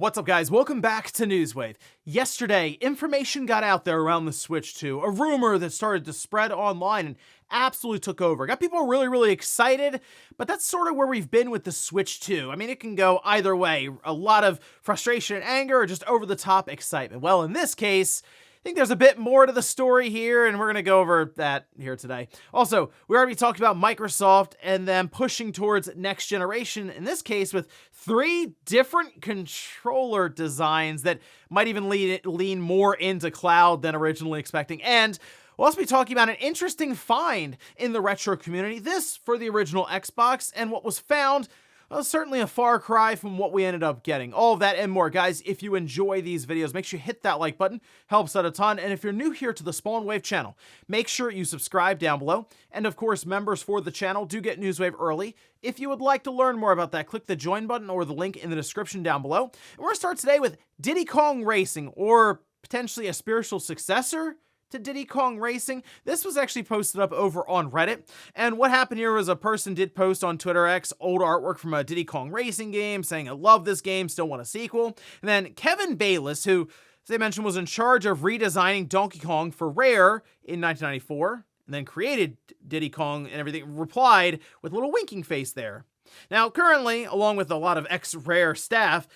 What's up, guys? Welcome back to Newswave. Yesterday, information got out there around the Switch 2, a rumor that started to spread online and absolutely took over. Got people really excited, but that's sort of where we've been with the Switch 2. I mean, it can go either way. A lot of frustration and anger, or just over-the-top excitement. Well, in this case, I think there's a bit more to the story here, and we're going to go over that here today. Also, we already talked about Microsoft and them pushing towards next generation, in this case with 3 different controller designs that might even lean more into cloud than originally expecting. And we'll also be talking about an interesting find in the retro community, this for the original Xbox, and what was found. Well, certainly a far cry from what we ended up getting. All of that and more. Guys, if you enjoy these videos, make sure you hit that like button. Helps out a ton. And if you're new here to the Spawn Wave channel, make sure you subscribe down below. And of course, members for the channel do get Newswave early. If you would like to learn more about that, click the join button or the link in the description down below. And we're going to start today with Diddy Kong Racing, or potentially a spiritual successor to Diddy Kong Racing. This was actually posted up over on Reddit, and what happened here was a person did post on Twitter X old artwork from a Diddy Kong Racing game saying, I love this game, still want a sequel. And then Kevin Bayless, who, as I mentioned, was in charge of redesigning Donkey Kong for Rare in 1994, and then created Diddy Kong and everything, replied with a little winking face there. Now, currently, along with a lot of ex-Rare staff,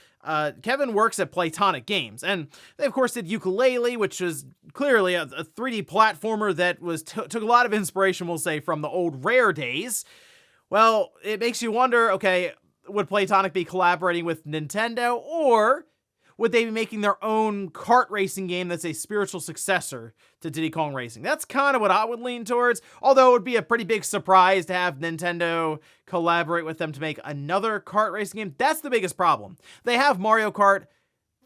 Kevin works at Playtonic Games, and they of course did Yooka-Laylee, which is clearly a 3D platformer that was took a lot of inspiration, we'll say, from the old Rare days. Well, it makes you wonder, okay, would Playtonic be collaborating with Nintendo, or would they be making their own kart racing game that's a spiritual successor to Diddy Kong Racing? That's kind of what I would lean towards, although it would be a pretty big surprise to have Nintendo collaborate with them to make another kart racing game. That's the biggest problem. They have Mario Kart.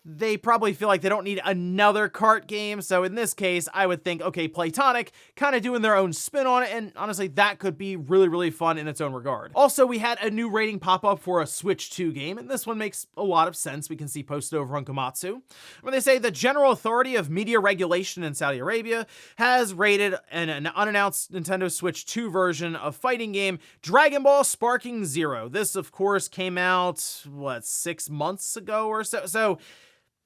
They probably feel like they don't need another kart game, so in this case, I would think, okay, Playtonic kind of doing their own spin on it, and honestly, that could be really fun in its own regard. Also, we had a new rating pop up for a Switch 2 game, and this one makes a lot of sense. We can see posted over on Komatsu, where they say the General Authority of Media Regulation in Saudi Arabia has rated an unannounced Nintendo Switch 2 version of fighting game Dragon Ball Sparking Zero. This, of course, came out, 6 months ago or so? So,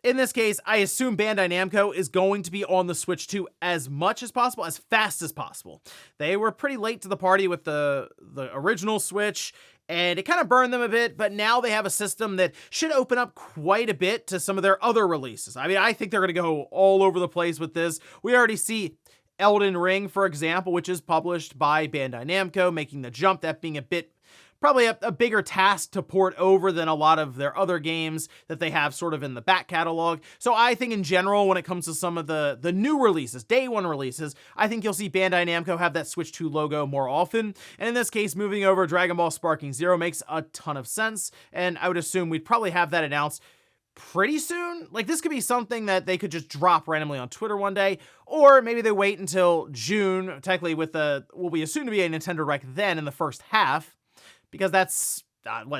in this case, I assume Bandai Namco is going to be on the Switch 2 as much as possible, as fast as possible. They were pretty late to the party with the original Switch, and it kind of burned them a bit, but now they have a system that should open up quite a bit to some of their other releases. I mean, I think they're going to go all over the place with this. We already see Elden Ring, for example, which is published by Bandai Namco, making the jump, that being probably a bigger task to port over than a lot of their other games that they have sort of in the back catalog. So I think in general, when it comes to some of the new releases, day one releases, I think you'll see Bandai Namco have that Switch 2 logo more often. And in this case, moving over Dragon Ball Sparking Zero makes a ton of sense. And I would assume we'd probably have that announced pretty soon. Like, this could be something that they could just drop randomly on Twitter one day, or maybe they wait until June, technically with what we assume to be a Nintendo Direct then in the first half, because that's,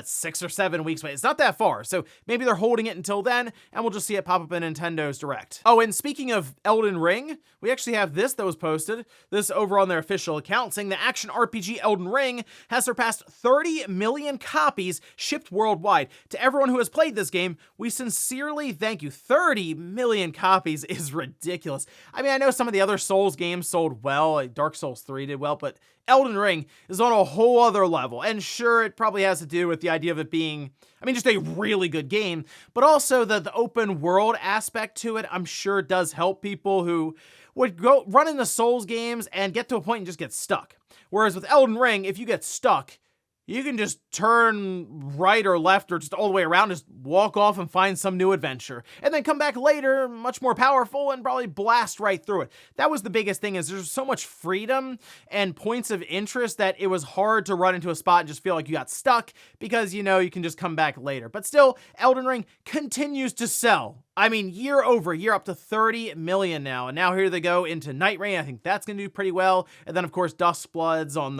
6 or 7 weeks away. It's not that far, so maybe they're holding it until then, and we'll just see it pop up in Nintendo's Direct. Oh, and speaking of Elden Ring, we actually have this that was posted, this over on their official account, saying the action RPG Elden Ring has surpassed 30 million copies shipped worldwide. To everyone who has played this game, we sincerely thank you. 30 million copies is ridiculous. I mean, I know some of the other Souls games sold well, like Dark Souls 3 did well, but Elden Ring is on a whole other level, and sure, it probably has to do with the idea of it being, I mean, just a really good game, but also the open world aspect to it, I'm sure does help people who would go run into Souls games and get to a point and just get stuck. Whereas with Elden Ring, if you get stuck, you can just turn right or left or just all the way around, just walk off and find some new adventure, and then come back later, much more powerful, and probably blast right through it. That was the biggest thing, is there's so much freedom and points of interest that it was hard to run into a spot and just feel like you got stuck, because, you know, you can just come back later. But still, Elden Ring continues to sell. I mean, year over year, up to 30 million now. And now here they go into Night Rain. I think that's going to do pretty well. And then, of course, Duskbloods on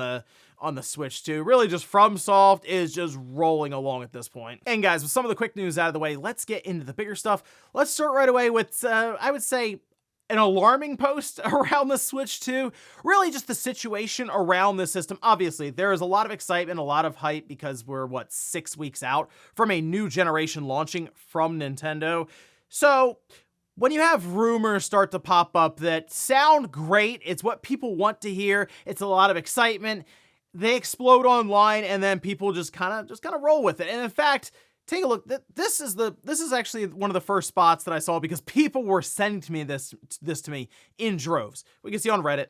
the Switch 2. Really, just FromSoft is just rolling along at this point. And guys, with some of the quick news out of the way, let's get into the bigger stuff. Let's start right away with, I would say, an alarming post around the Switch 2. Really just the situation around the system. Obviously, there is a lot of excitement, a lot of hype because we're, 6 weeks out from a new generation launching from Nintendo. So when you have rumors start to pop up that sound great, it's what people want to hear, it's a lot of excitement, they explode online and then people just kind of roll with it. And in fact, take a look. This is actually one of the first spots that I saw because people were sending to me this to me in droves. We can see on Reddit,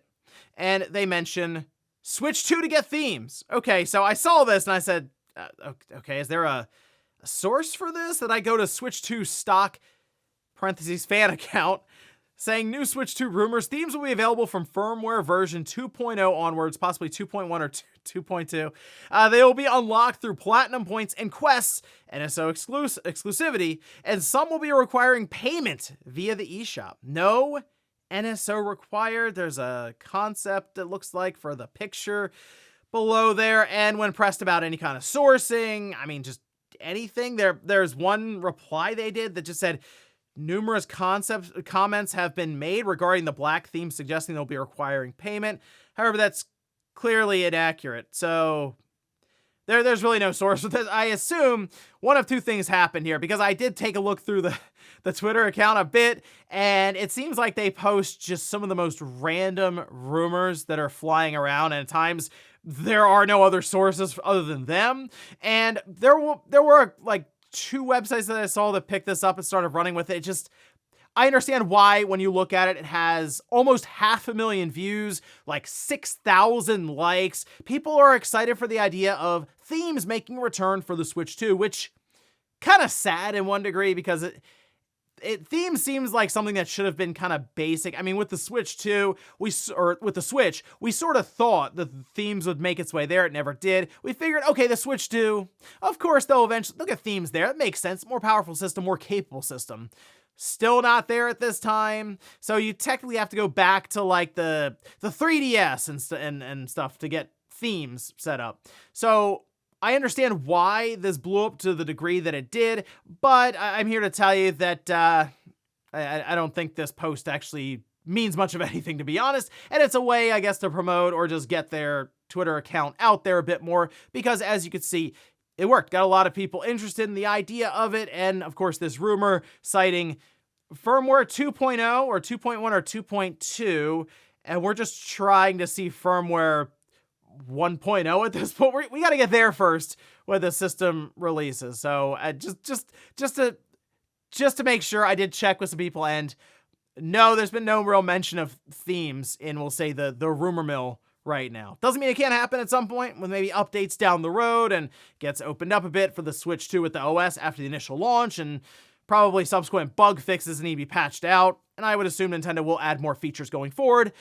and they mention Switch 2 to get themes. Okay, so I saw this and I said, okay, is there a source for this? That I go to Switch 2 stock (fan account) saying new Switch 2 rumors. Themes will be available from firmware version 2.0 onwards, possibly 2.1 or 2.2. They will be unlocked through platinum points and quests, NSO exclusivity, and some will be requiring payment via the eShop. No NSO required. There's a concept that looks like for the picture below there, and when pressed about any kind of sourcing, I mean, just anything, there's one reply they did that just said, numerous comments have been made regarding the black theme, suggesting they'll be requiring payment. However, that's clearly inaccurate. So there's really no source with this. I assume one of two things happened here, because I did take a look through the Twitter account a bit, and it seems like they post just some of the most random rumors that are flying around, and at times there are no other sources other than them. And there were like 2 websites that I saw that picked this up and started running with it. I understand why when you look at it, it has almost 500,000 views, like 6,000 likes. People are excited for the idea of themes making a return for the Switch 2, which kind of sad in one degree because theme seems like something that should have been kind of basic. I mean, with the Switch 2, with the Switch, we sort of thought that the themes would make its way there. It never did. We figured, okay, the Switch 2, of course, they'll eventually look at themes there. It makes sense. More powerful system, more capable system. Still not there at this time. So you technically have to go back to like the 3DS and stuff to get themes set up. So I understand why this blew up to the degree that it did, but I'm here to tell you that I don't think this post actually means much of anything, to be honest, and it's a way, I guess, to promote or just get their Twitter account out there a bit more, because as you can see, it worked. Got a lot of people interested in the idea of it, and of course this rumor citing firmware 2.0 or 2.1 or 2.2, and we're just trying to see firmware 1.0 at this point. We got to get there first when the system releases. So just to make sure, I did check with some people, and no, there's been no real mention of themes in, we'll say, the rumor mill right now. Doesn't mean it can't happen at some point with maybe updates down the road and gets opened up a bit for the Switch 2 with the OS after the initial launch, and probably subsequent bug fixes need to be patched out. And I would assume Nintendo will add more features going forward.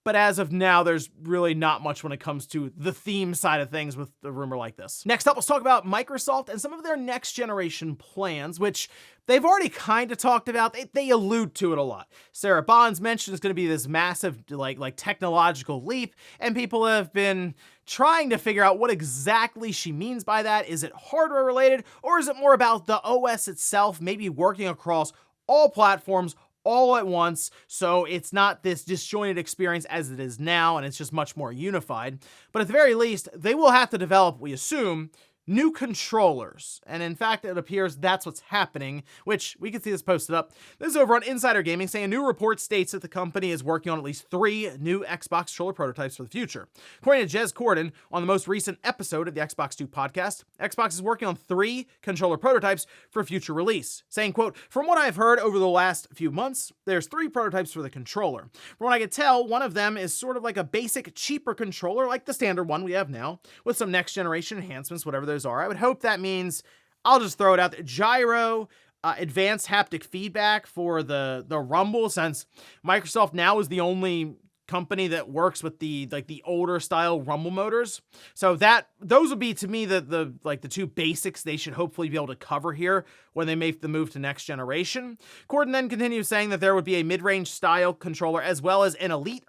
But as of now, there's really not much when it comes to the theme side of things with a rumor like this. Next up, let's talk about Microsoft and some of their next generation plans, which they've already kind of talked about. They allude to it a lot. Sarah Bonds mentioned it's going to be this massive like technological leap, and people have been trying to figure out what exactly she means by that. Is it hardware related, or is it more about the OS itself, maybe working across all platforms, all at once, so it's not this disjointed experience as it is now, and it's just much more unified. But at the very least, they will have to develop, we assume, new controllers. And in fact, it appears that's what's happening, which we can see this posted up. This is over on Insider Gaming, saying a new report states that the company is working on at least 3 new Xbox controller prototypes for the future. According to Jez Corden, on the most recent episode of the Xbox 2 podcast, Xbox is working on 3 controller prototypes for future release, saying, quote, "From what I've heard over the last few months, there's 3 prototypes for the controller. From what I could tell, one of them is sort of like a basic, cheaper controller, like the standard one we have now, with some next generation enhancements, whatever those are. I would hope that means, I'll just throw it out there, gyro, advanced haptic feedback for the Rumble, since Microsoft now is the only company that works with the older style Rumble motors. So those would be, to me, the 2 basics they should hopefully be able to cover here when they make the move to next generation. Corden then continues saying that there would be a mid-range style controller as well as an elite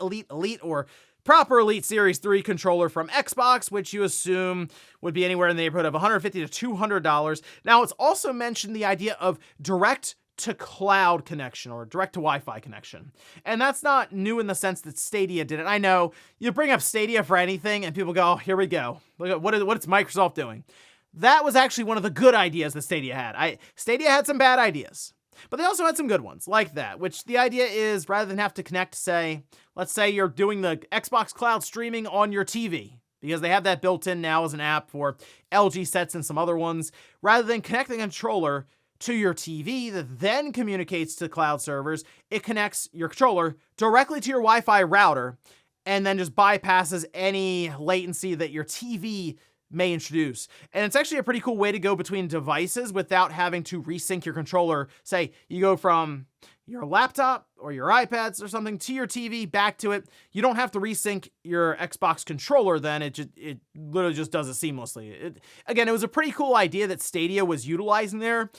or proper Elite Series 3 controller from Xbox, which you assume would be anywhere in the neighborhood of $150 to $200. Now, it's also mentioned the idea of direct to cloud connection or direct to Wi-Fi connection. And that's not new in the sense that Stadia did it. I know you bring up Stadia for anything and people go, oh, here we go. Look at what is Microsoft doing? That was actually one of the good ideas that Stadia had. Stadia had some bad ideas, but they also had some good ones like that, which the idea is rather than have to connect, let's say you're doing the Xbox Cloud streaming on your TV, because they have that built in now as an app for LG sets and some other ones, rather than connecting a controller to your TV that then communicates to cloud servers, it connects your controller directly to your Wi-Fi router and then just bypasses any latency that your TV may introduce. And it's actually a pretty cool way to go between devices without having to resync your controller. Say you go from your laptop or your iPads or something to your TV, back to it. You don't have to resync your Xbox controller then. It literally just does it seamlessly. Again, it was a pretty cool idea that Stadia was utilizing there.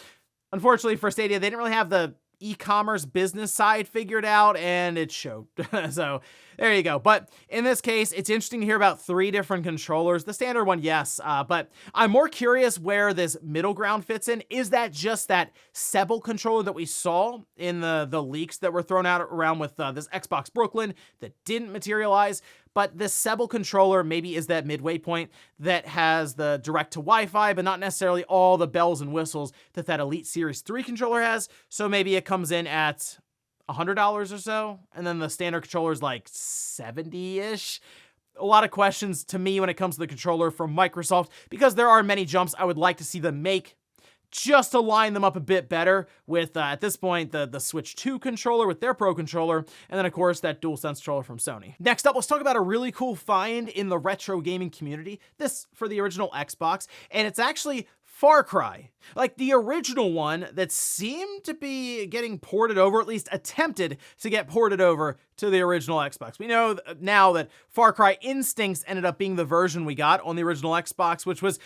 Unfortunately for Stadia, they didn't really have the e-commerce business side figured out, and it showed. So there you go. But in this case, it's interesting to hear about 3 different controllers. The standard one, yes, but I'm more curious where this middle ground fits in. Is that just that Sebel controller that we saw in the leaks that were thrown out around with this Xbox Brooklyn that didn't materialize? But this Sebel controller maybe is that midway point that has the direct to Wi-Fi, but not necessarily all the bells and whistles that Elite Series 3 controller has. So maybe it comes in at $100 or so, and then the standard controller is like 70-ish. A lot of questions to me when it comes to the controller from Microsoft, because there are many jumps I would like to see them make just to line them up a bit better with, at this point, the Switch 2 controller with their Pro controller, and then, of course, that DualSense controller from Sony. Next up, let's talk about a really cool find in the retro gaming community. This for the original Xbox, and it's actually Far Cry. Like the original one that seemed to be getting ported over, at least attempted to get ported over to the original Xbox. We know now that Far Cry Instincts ended up being the version we got on the original Xbox, which was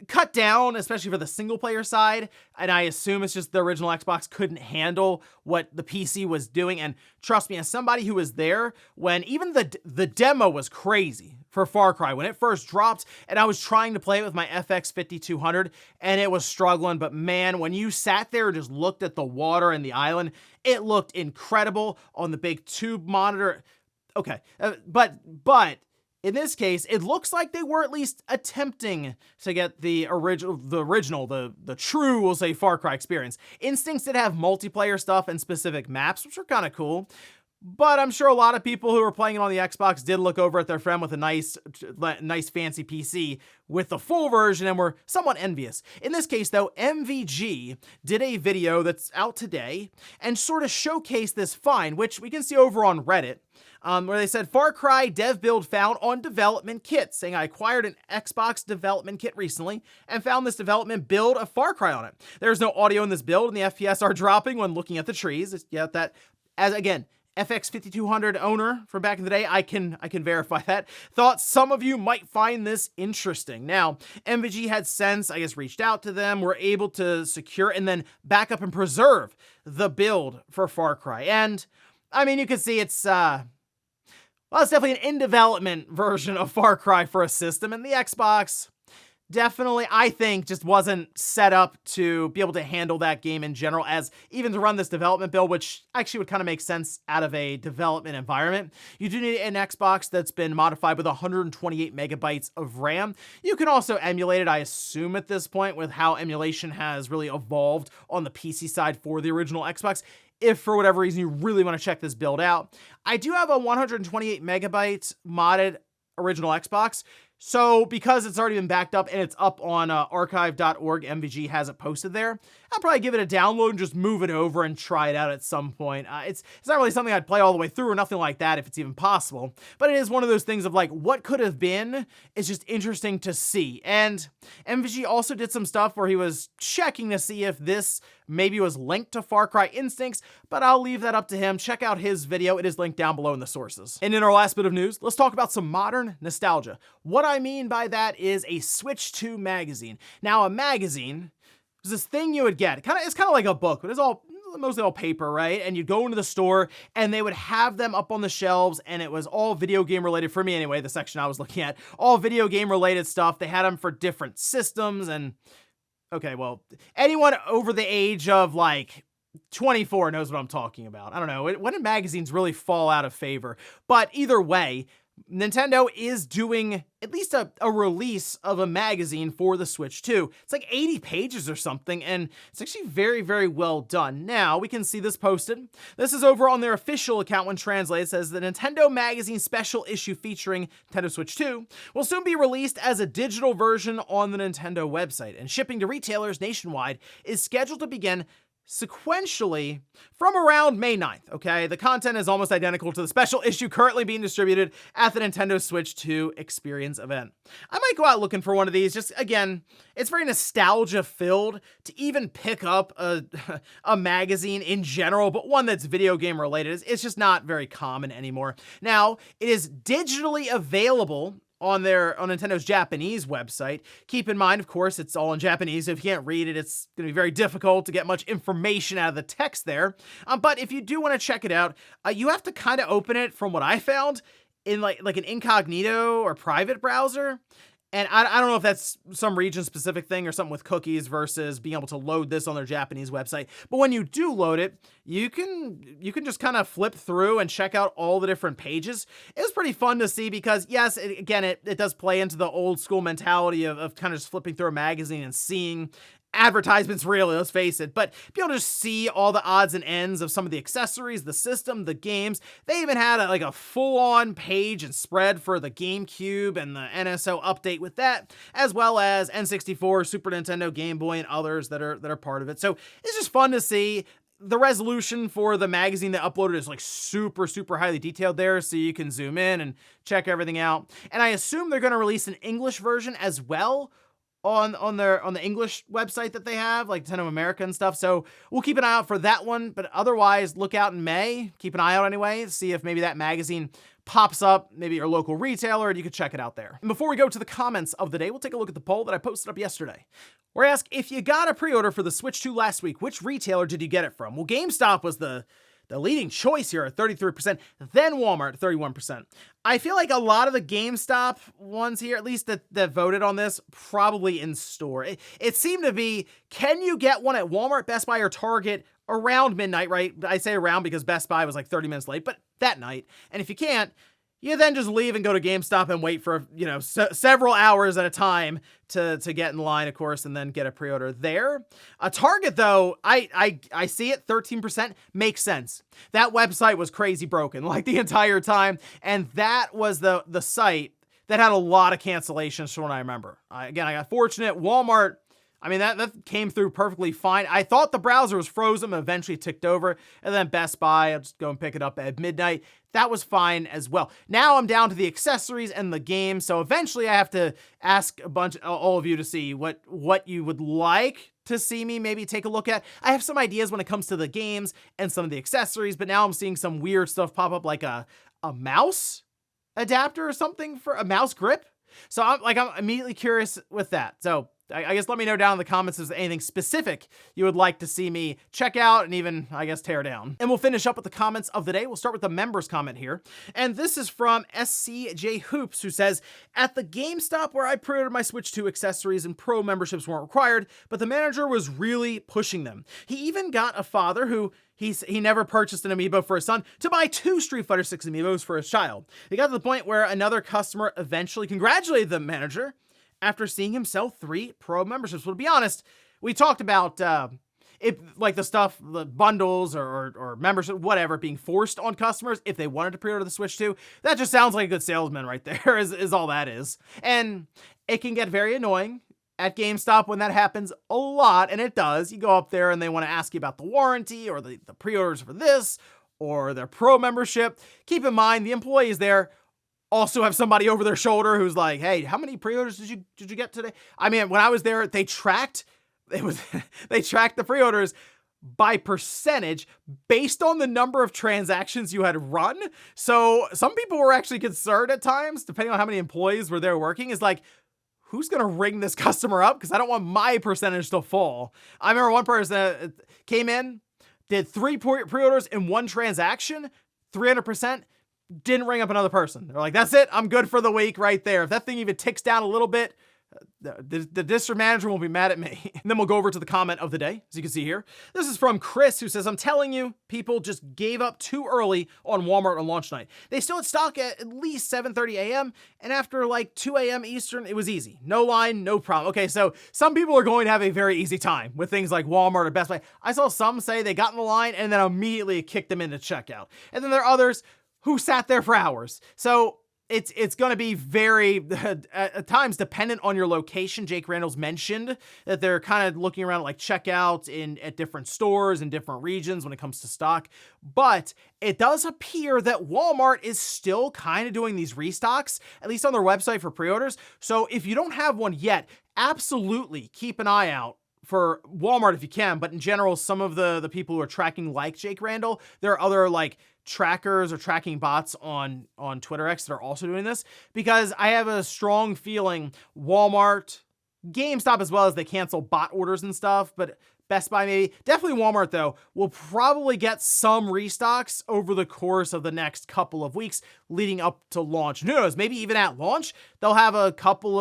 cut down, especially for the single player side. And I assume it's just the original Xbox couldn't handle what the PC was doing. And trust me, as somebody who was there when even the demo was crazy for Far Cry when it first dropped, and I was trying to play it with my FX 5200 and it was struggling. But man, when you sat there and just looked at the water and the island, it looked incredible on the big tube monitor. Okay, but in this case, it looks like they were at least attempting to get the true, we'll say, Far Cry experience. Instincts did have multiplayer stuff and specific maps, which were kind of cool. But I'm sure a lot of people who were playing it on the Xbox did look over at their friend with a nice fancy PC with the full version and were somewhat envious. In this case, though, MVG did a video that's out today and sort of showcased this find, which we can see over on Reddit, where they said, Far Cry dev build found on development kit, saying I acquired an Xbox development kit recently and found this development build of Far Cry on it. There's no audio in this build and the FPS are dropping when looking at the trees. Yeah, that, as again, FX 5200 owner from back in the day, I can verify that. Thought some of you might find this interesting. Now, MVG had since, I guess, reached out to them, were able to secure and then back up and preserve the build for Far Cry. And, I mean, you can see it's, well, it's definitely an in-development version of Far Cry for a system, and the Xbox definitely, I think, just wasn't set up to be able to handle that game in general, as even to run this development build, which actually would kind of make sense out of a development environment. You do need an Xbox that's been modified with 128 megabytes of RAM. You can also emulate it, I assume, at this point, with how emulation has really evolved on the PC side for the original Xbox. If for whatever reason you really want to check this build out. I do have a 128 megabytes modded original Xbox. So because it's already been backed up and it's up on archive.org, MVG has it posted there, I'll probably give it a download and just move it over and try it out at some point. It's not really something I'd play all the way through or nothing like that if it's even possible, but it is one of those things of like what could have been is just interesting to see. And MVG also did some stuff where he was checking to see if this maybe was linked to Far Cry Instincts, but I'll leave that up to him. Check out his video. It is linked down below in the sources. And in our last bit of news, let's talk about some modern nostalgia. What I mean by that is a Switch 2 magazine. Now, a magazine is this thing you would get. It's kind of like a book, but it's mostly all paper, right? And you'd go into the store and they would have them up on the shelves, and it was all video game related for me anyway, the section I was looking at. All video game related stuff. They had them for different systems and okay, well, anyone over the age of like 24 knows what I'm talking about. I don't know. When did magazines really fall out of favor? But either way, Nintendo is doing at least a release of a magazine for the Switch 2. It's like 80 pages or something, and it's actually very, very well done. Now, we can see this posted. This is over on their official account when translated. It says, the Nintendo Magazine special issue featuring Nintendo Switch 2 will soon be released as a digital version on the Nintendo website, and shipping to retailers nationwide is scheduled to begin sequentially from around May 9th, okay? The content is almost identical to the special issue currently being distributed at the Nintendo Switch 2 Experience event. I might go out looking for one of these. Just, again, it's very nostalgia-filled to even pick up a magazine in general, but one that's video game related. It's just not very common anymore. Now, it is digitally available on Nintendo's Japanese website. Keep in mind, of course, it's all in Japanese. If you can't read it, it's going to be very difficult to get much information out of the text there. But if you do want to check it out, you have to kind of open it, from what I found, in like an incognito or private browser. And I don't know if that's some region-specific thing or something with cookies versus being able to load this on their Japanese website. But when you do load it, you can just kind of flip through and check out all the different pages. It was pretty fun to see because, yes, it does play into the old school mentality of kind of just flipping through a magazine and seeing advertisements, really, let's face it, but be able to just see all the odds and ends of some of the accessories, the system, the games. They even had a full-on page and spread for the GameCube and the NSO update with that, as well as N64, Super Nintendo, Game Boy, and others that are part of it. So it's just fun to see. The resolution for the magazine they uploaded is like super, super highly detailed there, so you can zoom in and check everything out. And I assume they're going to release an English version as well on the English website that they have, like Nintendo America and stuff. So we'll keep an eye out for that one, but otherwise look out in May. Keep an eye out anyway, see if maybe that magazine pops up, maybe your local retailer, and you can check it out there. And before we go to the comments of the day, we'll take a look at the poll that I posted up yesterday, where I asked, if you got a pre-order for the Switch 2 last week, which retailer did you get it from? Well, GameStop was the leading choice here at 33%, then Walmart at 31%. I feel like a lot of the GameStop ones here, at least that voted on this, probably in store. It seemed to be, can you get one at Walmart, Best Buy, or Target around midnight, right? I say around because Best Buy was like 30 minutes late, but that night. And if you can't, you then just leave and go to GameStop and wait for, several hours at a time to get in line, of course, and then get a pre-order there. Target, though, I see it, 13%, makes sense. That website was crazy broken, like the entire time, and that was the site that had a lot of cancellations from what I remember. Again, I got fortunate. Walmart, I mean, that came through perfectly fine. I thought the browser was frozen, but eventually ticked over. And then Best Buy, I'll just go and pick it up at midnight. That was fine as well. Now I'm down to the accessories and the game. So eventually I have to ask all of you to see what you would like to see me maybe take a look at. I have some ideas when it comes to the games and some of the accessories, but now I'm seeing some weird stuff pop up, like a mouse adapter or something for a mouse grip. So I'm immediately curious with that. So I guess let me know down in the comments if there's anything specific you would like to see me check out and even, I guess, tear down. And we'll finish up with the comments of the day. We'll start with the members comment here. And this is from SCJ Hoops, who says, at the GameStop where I pre-ordered my Switch 2 accessories and pro memberships weren't required, but the manager was really pushing them. He even got a father who he never purchased an amiibo for his son to buy 2 Street Fighter 6 amiibos for his child. It got to the point where another customer eventually congratulated the manager after seeing him sell 3 pro memberships. Well, to be honest, we talked about the bundles or membership, whatever, being forced on customers if they wanted to pre-order the Switch 2. That just sounds like a good salesman right there, is all that is. And it can get very annoying at GameStop when that happens a lot, and it does. You go up there and they want to ask you about the warranty or the pre-orders for this or their pro membership. Keep in mind, the employees there also have somebody over their shoulder who's like, hey, how many pre-orders did you get today? I mean, when I was there, they tracked the pre-orders by percentage based on the number of transactions you had run. So some people were actually concerned at times, depending on how many employees were there working, is like, who's going to ring this customer up? Because I don't want my percentage to fall. I remember one person came in, did 3 pre-orders in 1 transaction, 300%, didn't ring up another person. They're like, that's it. I'm good for the week right there. If that thing even ticks down a little bit, The district manager will be mad at me. And then we'll go over to the comment of the day, as you can see here. This is from Chris, who says, I'm telling you, people just gave up too early on Walmart on launch night. They still had stock at least 7:30 a.m. and after like 2 a.m. Eastern, it was easy. No line, no problem. Okay, so some people are going to have a very easy time with things like Walmart or Best Buy. I saw some say they got in the line and then immediately kicked them into checkout. And then there are others who sat there for hours. So it's going to be very, at times, dependent on your location. Jake Randall's mentioned that they're kind of looking around at like checkout at different stores in different regions when it comes to stock. But it does appear that Walmart is still kind of doing these restocks, at least on their website for pre-orders. So if you don't have one yet, absolutely keep an eye out for Walmart if you can. But in general, some of the people who are tracking like Jake Randall, there are other like trackers or tracking bots on Twitter X that are also doing this, because I have a strong feeling Walmart, GameStop as well, as they cancel bot orders and stuff, but Best Buy maybe, definitely Walmart though, will probably get some restocks over the course of the next couple of weeks leading up to launch. Who knows, maybe even at launch, they'll have a couple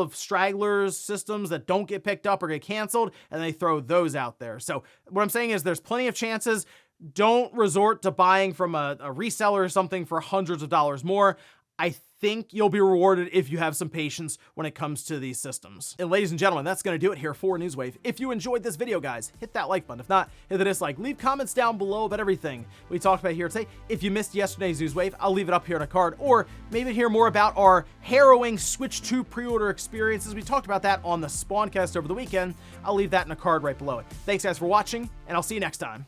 of stragglers systems that don't get picked up or get canceled, and they throw those out there. So what I'm saying is there's plenty of chances. Don't resort to buying from a reseller or something for hundreds of dollars more. I think you'll be rewarded if you have some patience when it comes to these systems. And ladies and gentlemen, that's going to do it here for Newswave. If you enjoyed this video, guys, hit that like button. If not, hit the dislike. Leave comments down below about everything we talked about here today. If you missed yesterday's Newswave, I'll leave it up here in a card, or maybe hear more about our harrowing Switch 2 pre-order experiences. We talked about that on the Spawncast over the weekend. I'll leave that in a card right below it. Thanks guys for watching, and I'll see you next time.